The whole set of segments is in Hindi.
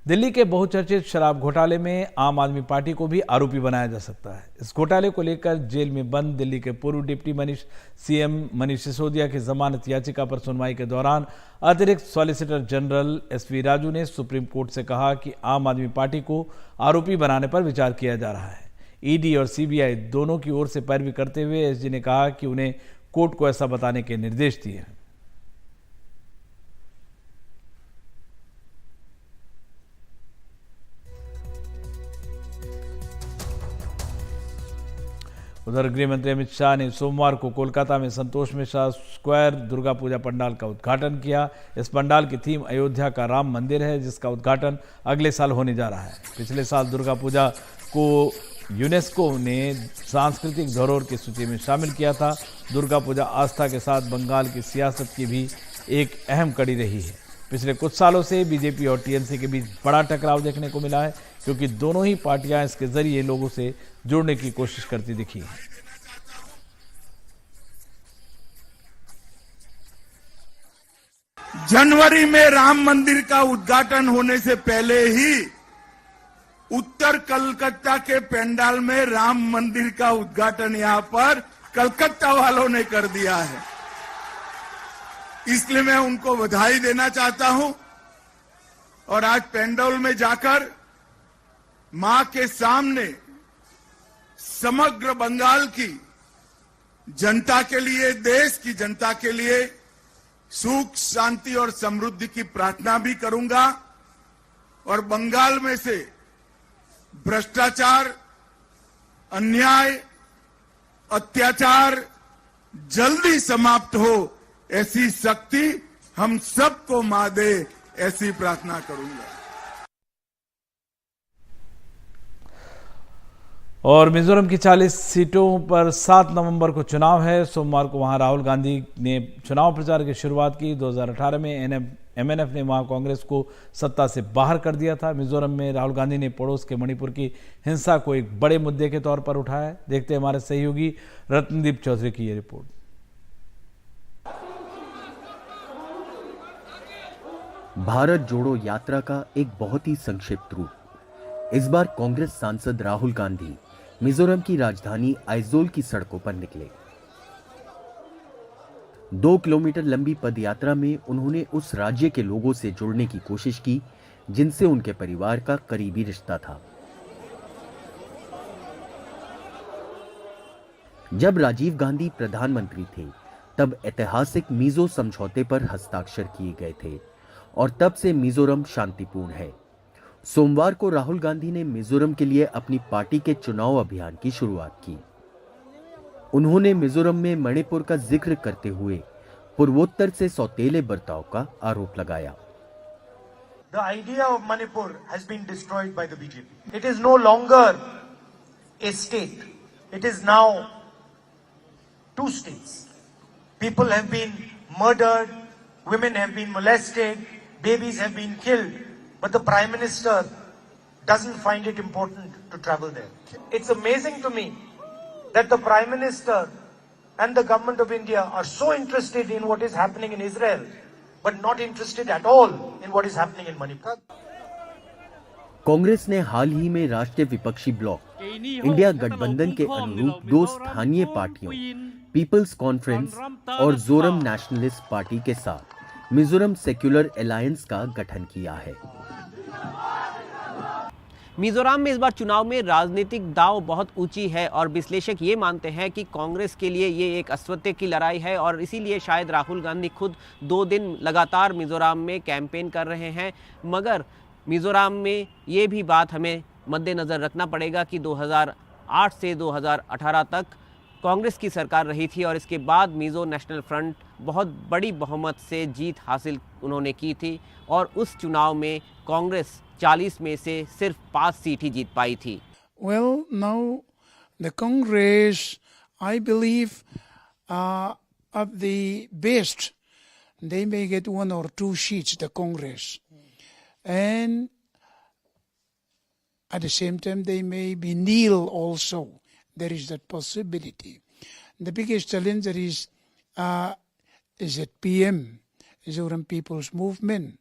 दिल्ली के बहुचर्चित शराब घोटाले में आम आदमी पार्टी को भी आरोपी बनाया जा सकता है। इस घोटाले को लेकर जेल में बंद दिल्ली के पूर्व डिप्टी सीएम मनीष सिसोदिया की जमानत याचिका पर सुनवाई के दौरान अतिरिक्त सॉलिसिटर जनरल एसवी राजू ने सुप्रीम कोर्ट से कहा कि आम आदमी पार्टी को आरोपी बनाने पर विचार किया जा रहा है। ईडी और सीबीआई दोनों की ओर से पैरवी करते हुए एसजी ने कहा कि उन्हें कोर्ट को ऐसा बताने के निर्देश दिए हैं। उधर गृह मंत्री अमित शाह ने सोमवार को कोलकाता में संतोष मिश्रा स्क्वायर दुर्गा पूजा पंडाल का उद्घाटन किया। इस पंडाल की थीम अयोध्या का राम मंदिर है, जिसका उद्घाटन अगले साल होने जा रहा है। पिछले साल दुर्गा पूजा को यूनेस्को ने सांस्कृतिक धरोहर की सूची में शामिल किया था। दुर्गा पूजा आस्था के साथ बंगाल की सियासत की भी एक अहम कड़ी रही है। पिछले कुछ सालों से बीजेपी और टीएमसी के बीच बड़ा टकराव देखने को मिला है, क्योंकि दोनों ही पार्टियां इसके जरिए लोगों से जुड़ने की कोशिश करती दिखी हैं। जनवरी में राम मंदिर का उद्घाटन होने से पहले ही उत्तर कलकत्ता के पंडाल में राम मंदिर का उद्घाटन यहां पर कलकत्ता वालों ने कर दिया है। इसलिए मैं उनको बधाई देना चाहता हूं और आज पंडाल में जाकर मां के सामने समग्र बंगाल की जनता के लिए, देश की जनता के लिए सुख, शांति और समृद्धि की प्रार्थना भी करूंगा और बंगाल में से भ्रष्टाचार, अन्याय, अत्याचार जल्दी समाप्त हो, ऐसी शक्ति हम सबको मां दे, ऐसी प्रार्थना करूंगा। और मिजोरम की 40 सीटों पर 7 नवंबर को चुनाव है। सोमवार को वहां राहुल गांधी ने चुनाव प्रचार की शुरुआत की। 2018 में एमएनएफ ने वहां कांग्रेस को सत्ता से बाहर कर दिया था। मिजोरम में राहुल गांधी ने पड़ोस के मणिपुर की हिंसा को एक बड़े मुद्दे के तौर पर उठाया है। देखते हैं हमारे सहयोगी रत्नदीप चौधरी की ये रिपोर्ट। भारत जोड़ो यात्रा का एक बहुत ही संक्षिप्त रूप। इस बार कांग्रेस सांसद राहुल गांधी मिजोरम की राजधानी आइजोल की सड़कों पर निकले। 2 किलोमीटर लंबी पदयात्रा में उन्होंने उस राज्य के लोगों से जुड़ने की कोशिश की जिनसे उनके परिवार का करीबी रिश्ता था। जब राजीव गांधी प्रधानमंत्री थे तब ऐतिहासिक मिजो समझौते पर हस्ताक्षर किए गए थे और तब से मिजोरम शांतिपूर्ण है। सोमवार को राहुल गांधी ने मिजोरम के लिए अपनी पार्टी के चुनाव अभियान की शुरुआत की। उन्होंने मिजोरम में मणिपुर का जिक्र करते हुए पूर्वोत्तर से सौतेले बर्ताव का आरोप लगाया। The idea of Manipur has been destroyed by the BJP. It is no longer a state. It is now 2 states. People have been murdered, women have been molested, babies have been killed, but the Prime Minister doesn't find it important to travel there. It's amazing to me that the Prime Minister and the government of India are so interested in what is happening in Israel, but not interested at all in what is happening in Manipur. Congress ने हाल ही में राष्ट्रीय विपक्षी ब्लॉक इंडिया गठबंधन के अनुरूप 2 स्थानीय पार्टियों पीपल्स कॉन्फ्रेंस और जोरम नेशनलिस्ट पार्टी के साथ मिजोरम सेक्युलर अलायंस का गठन किया है। मिजोरम में इस बार चुनाव में राजनीतिक दांव बहुत ऊंची है और विश्लेषक ये मानते हैं कि कांग्रेस के लिए ये एक अस्वत्य की लड़ाई है और इसीलिए शायद राहुल गांधी खुद 2 दिन लगातार मिजोरम में कैंपेन कर रहे हैं। मगर मिजोरम में ये भी बात हमें मद्देनज़र रखना पड़ेगा कि 2008 से 2018 तक कांग्रेस की सरकार रही थी और इसके बाद मिजो नेशनल फ्रंट बहुत बड़ी बहुमत से जीत हासिल उन्होंने की थी और उस चुनाव में कांग्रेस 40 में से सिर्फ 5 सीट ही जीत पाई थी। Well, now the Congress, I believe, at the best, they may get 1 or 2 seats, the Congress. And at the same time, they may be nil also. There is that possibility. The biggest challenger is that PM, Mizoram People's Movement.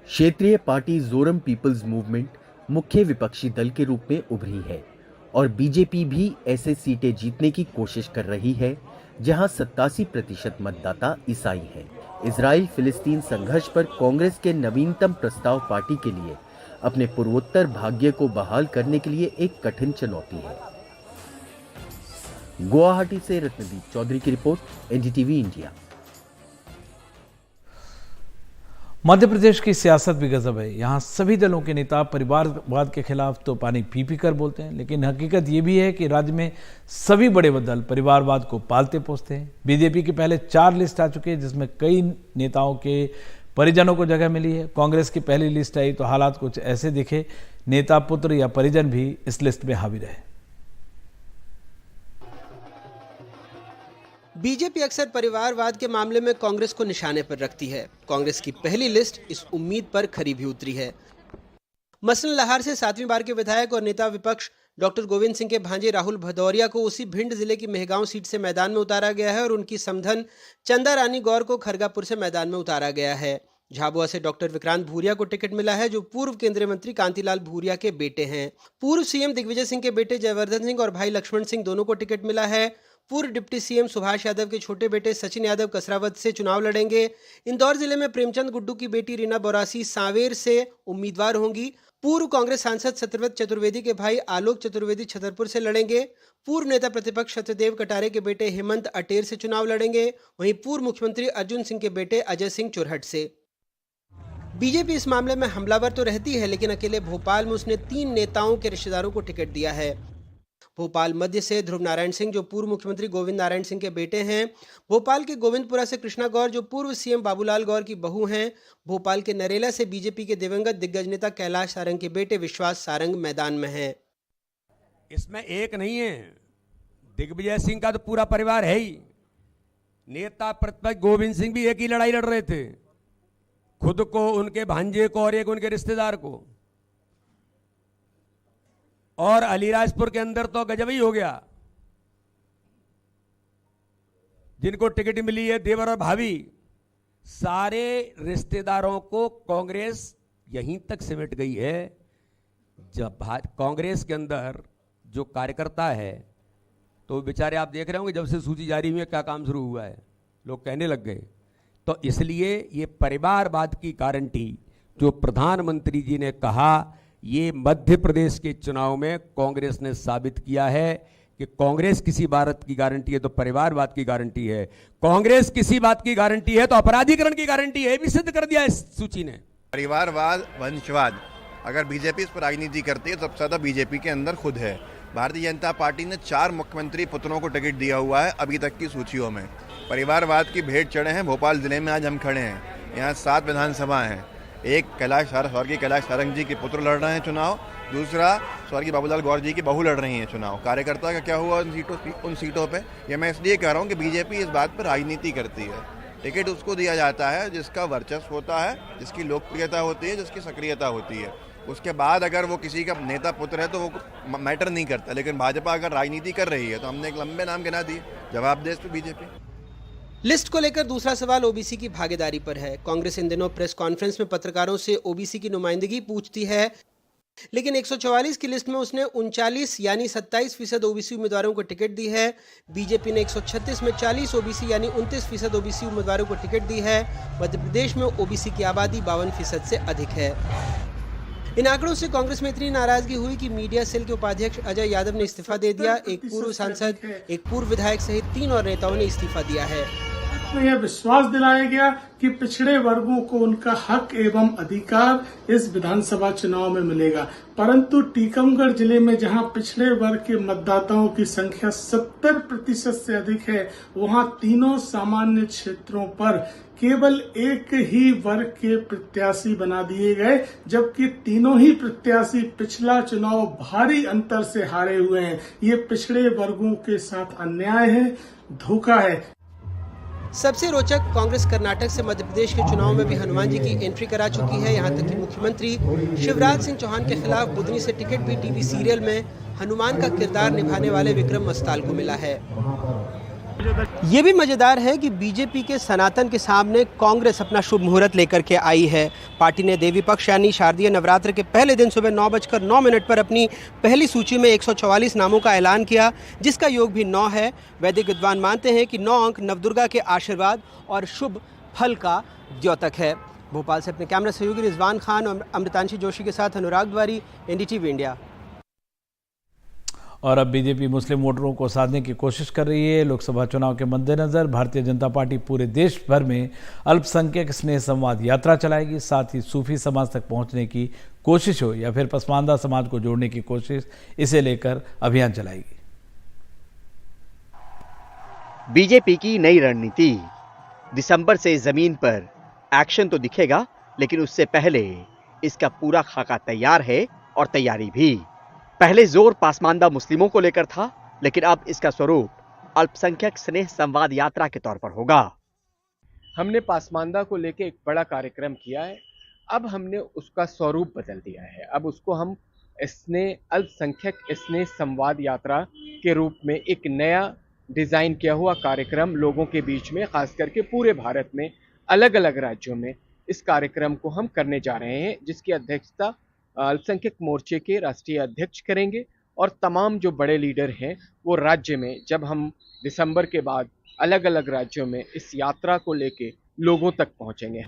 क्षेत्रीय पार्टी जोरम पीपल्स मूवमेंट मुख्य विपक्षी दल के रूप में उभरी है और बीजेपी भी ऐसे सीटें जीतने की कोशिश कर रही है जहां 87% मतदाता ईसाई हैं। इजराइल फिलिस्तीन संघर्ष पर कांग्रेस के नवीनतम प्रस्ताव पार्टी के लिए अपने पूर्वोत्तर भाग्य को बहाल करने के लिए एक कठिन चुनौती है। गुवाहाटी से रत्नदीप चौधरी की report, NDTV India. Madhya Pradesh की सियासत भी गजब है। यहाँ सभी दलों के नेता परिवारवाद के खिलाफ तो पानी पी पी कर बोलते हैं, लेकिन हकीकत ये भी है कि राज्य में सभी बड़े दल परिवारवाद को पालते पोसते हैं। बीजेपी की पहले 4 लिस्ट आ चुकी है, जिसमें कई नेताओं के परिजनों को जगह मिली है। कांग्रेस की पहली लिस्ट आई तो हालात कुछ ऐसे दिखे, नेता पुत्र या परिजन भी इस लिस्ट में हावी रहे। बीजेपी अक्सर परिवारवाद के मामले में कांग्रेस को निशाने पर रखती है। कांग्रेस की पहली लिस्ट इस उम्मीद पर खरी भी उतरी है। मसलन लाहौर से 7वीं बार के विधायक और नेता विपक्ष डॉक्टर गोविंद सिंह के भांजे राहुल भदौरिया को उसी भिंड जिले की मेहगांव सीट से मैदान में उतारा गया है और उनकी समधन चंदा रानी गौर को खरगापुर से मैदान में उतारा गया है। झाबुआ से डॉक्टर विक्रांत भूरिया को टिकट मिला है, जो पूर्व केंद्रीय मंत्री कांतिलाल भूरिया के बेटे हैं। पूर्व सीएम दिग्विजय सिंह के बेटे जयवर्धन सिंह और भाई लक्ष्मण सिंह दोनों को टिकट मिला है। पूर्व डिप्टी सीएम सुभाष यादव के छोटे बेटे सचिन यादव कसरावत से चुनाव लड़ेंगे। इंदौर जिले में प्रेमचंद गुड्डू की बेटी रीना बोरासी सांवेर से उम्मीदवार होंगी। पूर्व कांग्रेस सांसद सत्यव्रत चतुर्वेदी के भाई आलोक चतुर्वेदी छतरपुर से लड़ेंगे। पूर्व नेता प्रतिपक्ष सत्यदेव कटारे के बेटे हेमंत अटेर से चुनाव लड़ेंगे। वहीं पूर्व मुख्यमंत्री अर्जुन सिंह के बेटे अजय सिंह चुरहट से। बीजेपी इस मामले में हमलावर तो रहती है, लेकिन अकेले भोपाल में उसने 3 नेताओं के रिश्तेदारों को टिकट दिया है। भोपाल मध्य से ध्रुव नारायण सिंह, जो पूर्व मुख्यमंत्री गोविंद नारायण सिंह के बेटे हैं। भोपाल के गोविंदपुरा से कृष्णा गौर, जो पूर्व सीएम बाबूलाल गौर की बहू हैं। भोपाल के नरेला से बीजेपी के दिवंगत दिग्गज नेता कैलाश सारंग के बेटे विश्वास सारंग मैदान में हैं। इसमें एक नहीं है, दिग्विजय सिंह का तो पूरा परिवार है ही। नेता प्रतिपक्ष गोविंद सिंह भी एक ही लड़ाई लड़ रहे थे, खुद को, उनके भांजे को और एक उनके रिश्तेदार को। और अलीराजपुर के अंदर तो गजब ही हो गया। जिनको टिकट मिली है देवर और भाभी, सारे रिश्तेदारों को कांग्रेस यहीं तक सिमट गई है। जब कांग्रेस के अंदर जो कार्यकर्ता है, तो बेचारे आप देख रहे होंगे जब से सूची जारी हुई है क्या काम शुरू हुआ है, लोग कहने लग गए। तो इसलिए ये परिवारवाद की गारंटी जो प्रधानमंत्री जी ने कहा, ये मध्य प्रदेश के चुनाव में कांग्रेस ने साबित किया है कि कांग्रेस किसी बात की गारंटी है तो परिवारवाद की गारंटी है। कांग्रेस किसी बात की गारंटी है तो अपराधीकरण की गारंटी है, भी सिद्ध कर दिया इस सूची ने। परिवारवाद, वंशवाद, अगर बीजेपी इस पर राजनीति करती है तो सबसे ज्यादा बीजेपी के अंदर खुद है। भारतीय जनता पार्टी ने 4 मुख्यमंत्री पुत्रों को टिकट दिया हुआ है अभी तक की सूचियों में। परिवारवाद की भेंट चढ़े हैं। भोपाल जिले में आज हम खड़े हैं, यहाँ 7 विधानसभा हैं। एक स्वर्गीय कैलाश सारंग जी के पुत्र लड़ रहे हैं चुनाव, दूसरा स्वर्गीय बाबूलाल गौर जी की बहू लड़ रही हैं चुनाव। कार्यकर्ता का क्या हुआ उन सीटों पे? ये मैं इसलिए कह रहा हूँ कि बीजेपी इस बात पर राजनीति करती है। टिकट उसको दिया जाता है जिसका वर्चस्व होता है, जिसकी लोकप्रियता होती है, जिसकी सक्रियता होती है। उसके बाद अगर वो किसी का नेता पुत्र है तो वो मैटर नहीं करता। लेकिन भाजपा अगर राजनीति कर रही है तो हमने एक लंबे नाम गिना दिए, जवाब दे इस पर बीजेपी। लिस्ट को लेकर दूसरा सवाल ओबीसी की भागीदारी पर है। कांग्रेस इन दिनों प्रेस कॉन्फ्रेंस में पत्रकारों से ओबीसी की नुमाइंदगी पूछती है, लेकिन 144 की लिस्ट में उसने 39 यानी 27% ओबीसी उम्मीदवारों को टिकट दी है। बीजेपी ने 136 में 40 ओबीसी यानी 29% ओबीसी उम्मीदवारों को टिकट दी है। मध्य प्रदेश में ओबीसी की आबादी 52% से अधिक है। इन आंकड़ों से कांग्रेस में इतनी नाराजगी हुई कि मीडिया सेल के उपाध्यक्ष अजय यादव ने इस्तीफा दे दिया। एक पूर्व सांसद, एक पूर्व विधायक सहित 3 और नेताओं ने इस्तीफा दिया है। यह विश्वास दिलाया गया कि पिछड़े वर्गों को उनका हक एवं अधिकार इस विधानसभा चुनाव में मिलेगा, परंतु टीकमगढ़ जिले में जहां पिछड़े वर्ग के मतदाताओं की संख्या 70% से अधिक है, वहां तीनों सामान्य क्षेत्रों पर केवल एक ही वर्ग के प्रत्याशी बना दिए गए, जबकि तीनों ही प्रत्याशी पिछला चुनाव भारी अंतर से हारे हुए हैं। ये पिछड़े वर्गों के साथ अन्याय है, धोखा है। सबसे रोचक, कांग्रेस कर्नाटक से मध्य प्रदेश के चुनाव में भी हनुमान जी की एंट्री करा चुकी है। यहां तक कि मुख्यमंत्री शिवराज सिंह चौहान के खिलाफ बुधनी से टिकट भी टीवी सीरियल में हनुमान का किरदार निभाने वाले विक्रम मस्ताल को मिला है। ये भी मजेदार है कि बीजेपी के सनातन के सामने कांग्रेस अपना शुभ मुहूर्त लेकर के आई है। पार्टी ने देवी पक्ष यानी शारदीय नवरात्र के पहले दिन सुबह 9:09 पर अपनी पहली सूची में 144 नामों का ऐलान किया, जिसका योग भी 9 है। वैदिक विद्वान मानते हैं कि 9 अंक नवदुर्गा के आशीर्वाद और शुभ फल का द्योतक है। भोपाल से अपने कैमरा सहयोगी रिजवान खान और अमृतांशी जोशी के साथ अनुराग द्वारी, एनडीटीवी इंडिया। और अब बीजेपी मुस्लिम वोटरों को साधने की कोशिश कर रही है। लोकसभा चुनाव के मद्देनजर भारतीय जनता पार्टी पूरे देश भर में अल्पसंख्यक स्नेह संवाद यात्रा चलाएगी। साथ ही सूफी समाज तक पहुंचने की कोशिश हो या फिर पसमानदा समाज को जोड़ने की कोशिश, इसे लेकर अभियान चलाएगी। बीजेपी की नई रणनीति। दिसंबर से जमीन पर एक्शन तो दिखेगा, लेकिन उससे पहले इसका पूरा खाका तैयार है और तैयारी भी। पहले जोर पासमानदा मुस्लिमों को लेकर था, लेकिन अब इसका स्वरूप अल्पसंख्यक स्नेह संवाद यात्रा के तौर पर होगा। हमने पासमानदा को लेकर एक बड़ा कार्यक्रम किया है, अब हमने उसका स्वरूप बदल दिया है। अब उसको हम अल्पसंख्यक स्नेह संवाद यात्रा के रूप में एक नया डिजाइन किया हुआ कार्यक्रम लोगों के बीच में, खास करके पूरे भारत में अलग अलग राज्यों में इस कार्यक्रम को हम करने जा रहे हैं, जिसकी अध्यक्षता अल्पसंख्यक मोर्चे के राष्ट्रीय अध्यक्ष करेंगे और तमाम जो बड़े लीडर हैं वो राज्य में, जब हम दिसंबर के बाद अलग अलग राज्यों में इस यात्रा को लेके लोगों तक पहुंचेंगे।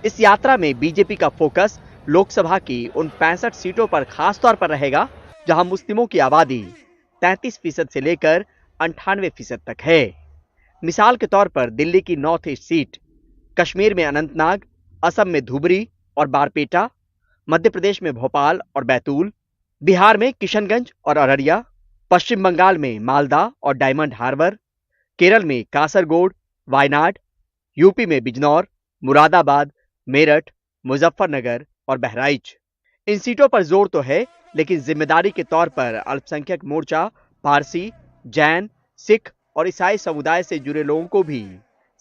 इस यात्रा में बीजेपी का फोकस लोकसभा की उन 65 सीटों पर खास तौर पर रहेगा जहां मुस्लिमों की आबादी 33% से लेकर 98% तक है। मिसाल के तौर पर दिल्ली की नॉर्थ ईस्ट सीट, कश्मीर में अनंतनाग, असम में धुबरी और बारपेटा, मध्य प्रदेश में भोपाल और बैतूल, बिहार में किशनगंज और अररिया, पश्चिम बंगाल में मालदा और डायमंड हार्बर, केरल में कासरगोड, वायनाड, यूपी में बिजनौर, मुरादाबाद, मेरठ, मुजफ्फरनगर और बहराइच। इन सीटों पर जोर तो है, लेकिन जिम्मेदारी के तौर पर अल्पसंख्यक मोर्चा पारसी, जैन, सिख और ईसाई समुदाय से जुड़े लोगों को भी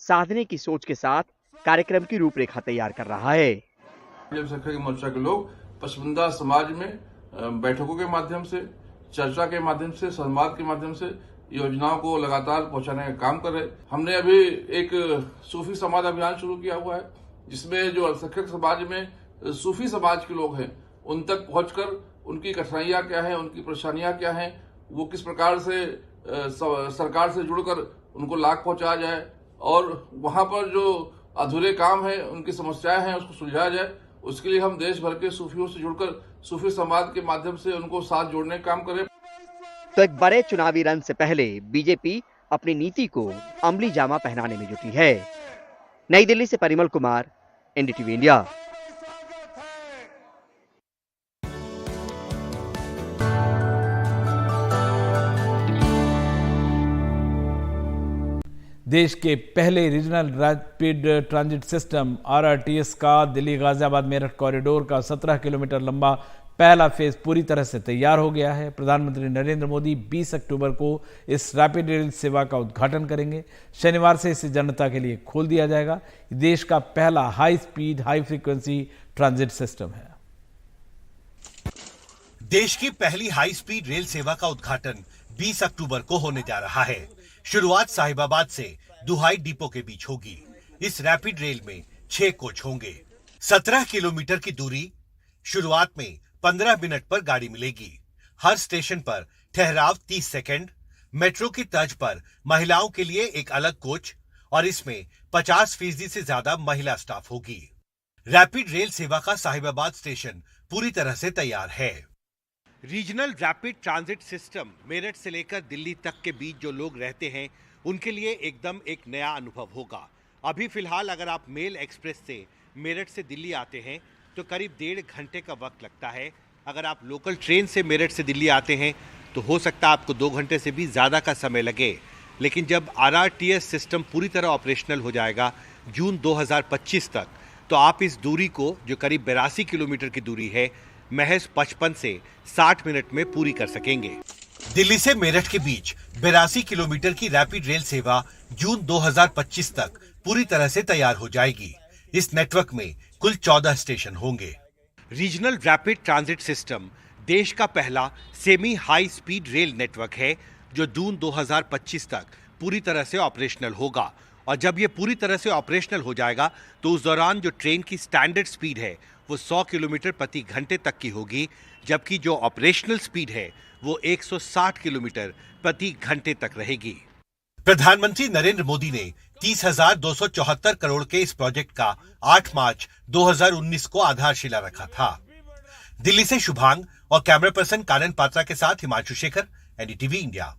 साधने की सोच के साथ कार्यक्रम की रूपरेखा तैयार कर रहा है। अल्पसंख्यक मोर्चा के लोग पसमानदा समाज में बैठकों के माध्यम से, चर्चा के माध्यम से, संवाद के माध्यम से योजनाओं को लगातार पहुंचाने का काम कर रहे। हमने अभी एक सूफी समाज अभियान शुरू किया हुआ है, जिसमें जो अल्पसंख्यक समाज में सूफी समाज के लोग हैं उन तक पहुंचकर उनकी कठिनाइयां क्या हैं, उनकी परेशानियां क्या हैं, वो किस प्रकार से सरकार से जुड़कर उनको लाभ पहुंचाया जाए और वहां पर जो अधूरे काम है, उनकी समस्याएं हैं, उसको सुलझाया जाए। उसके लिए हम देश भर के सूफियों से जुड़कर सूफी समाज के माध्यम से उनको साथ जोड़ने का काम करें। तो एक बड़े चुनावी रन से पहले बीजेपी अपनी नीति को अमली जामा पहनाने में जुटी है। नई दिल्ली से परिमल कुमार, एनडीटीवी इंडिया। देश के पहले regional rapid transit system RRTS का दिल्ली गाजियाबाद मेरठ कॉरिडोर का 17 किलोमीटर लंबा पहला फेज पूरी तरह से तैयार हो गया है। प्रधानमंत्री नरेंद्र मोदी 20 अक्टूबर को इस रैपिड रेल सेवा का उद्घाटन करेंगे। शनिवार से इसे जनता के लिए खोल दिया जाएगा। देश का पहला high speed high frequency transit system है। देश की पहली हाई स्पीड रेल सेवा का उद्घाटन 20 अक्टूबर को होने जा रहा है। शुरुआत साहिबाबाद से दुहाई डिपो के बीच होगी। इस रैपिड रेल में 6 कोच होंगे। 17 किलोमीटर की दूरी। शुरुआत में 15 मिनट पर गाड़ी मिलेगी। हर स्टेशन पर ठहराव 30 सेकंड। मेट्रो की तर्ज पर महिलाओं के लिए एक अलग कोच और इसमें 50% से ज्यादा महिला स्टाफ होगी। रैपिड रेल सेवा का साहिबाबाद स्टेशन पूरी तरह से तैयार है। Regional rapid transit system Meerut से लेकर दिल्ली तक के बीच जो लोग रहते हैं उनके लिए एकदम एक नया अनुभव होगा। अभी फिलहाल अगर आप मेल एक्सप्रेस से मेरठ से दिल्ली आते हैं तो करीब 1.5 घंटे का वक्त लगता है। अगर आप लोकल ट्रेन से मेरठ से दिल्ली आते हैं तो हो सकता है आपको 2 घंटे से भी ज़्यादा का समय लगे। लेकिन जब RRTS सिस्टम पूरी तरह ऑपरेशनल हो जाएगा जून 2025 तक, तो आप इस दूरी को, जो करीब 82 किलोमीटर की दूरी है, महज 55 से 60 मिनट में पूरी कर सकेंगे। दिल्ली से मेरठ के बीच 82 किलोमीटर की रैपिड रेल सेवा जून 2025 तक पूरी तरह से तैयार हो जाएगी। इस नेटवर्क में कुल 14 स्टेशन होंगे। रीजनल रैपिड ट्रांजिट सिस्टम देश का पहला semi high speed rail network है जो जून 2025 तक पूरी तरह से ऑपरेशनल होगा। और जब ये पूरी तरह से ऑपरेशनल हो जाएगा तो उस दौरान जो ट्रेन की स्टैंडर्ड स्पीड है वो 100 किलोमीटर प्रति घंटे तक की होगी, जबकि जो ऑपरेशनल स्पीड है वो 160 किलोमीटर प्रति घंटे तक रहेगी। प्रधानमंत्री नरेंद्र मोदी ने 30,274 करोड़ के इस प्रोजेक्ट का 8 मार्च 2019 को आधारशिला रखा था। दिल्ली से शुभांग और कैमरा पर्सन कानन पात्रा के साथ हिमांशु शेखर, एनडीटीवी इंडिया।